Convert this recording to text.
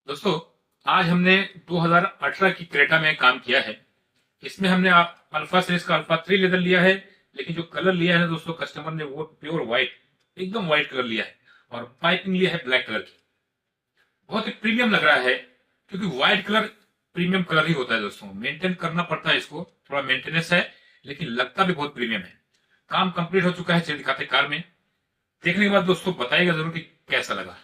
दोस्तों, आज हमने 2018 की क्रेटा में काम किया है। इसमें हमने अल्फा सीरीज का अल्फा 3 लेदर लिया है, लेकिन जो कलर लिया है ना दोस्तों, कस्टमर ने वो प्योर व्हाइट, एकदम व्हाइट कलर लिया है और पाइपिंग लिया है ब्लैक कलर की। बहुत ही प्रीमियम लग रहा है, क्योंकि व्हाइट कलर प्रीमियम कलर ही होता है दोस्तों। मेंटेन करना पड़ता है इसको, थोड़ा मेंटेनेंस है, लेकिन लगता भी बहुत प्रीमियम है। काम कंप्लीट हो चुका है, चलिए दिखाते हैं कार में। देखने के बाद दोस्तों बताइएगा जरूर कि कैसा लगा।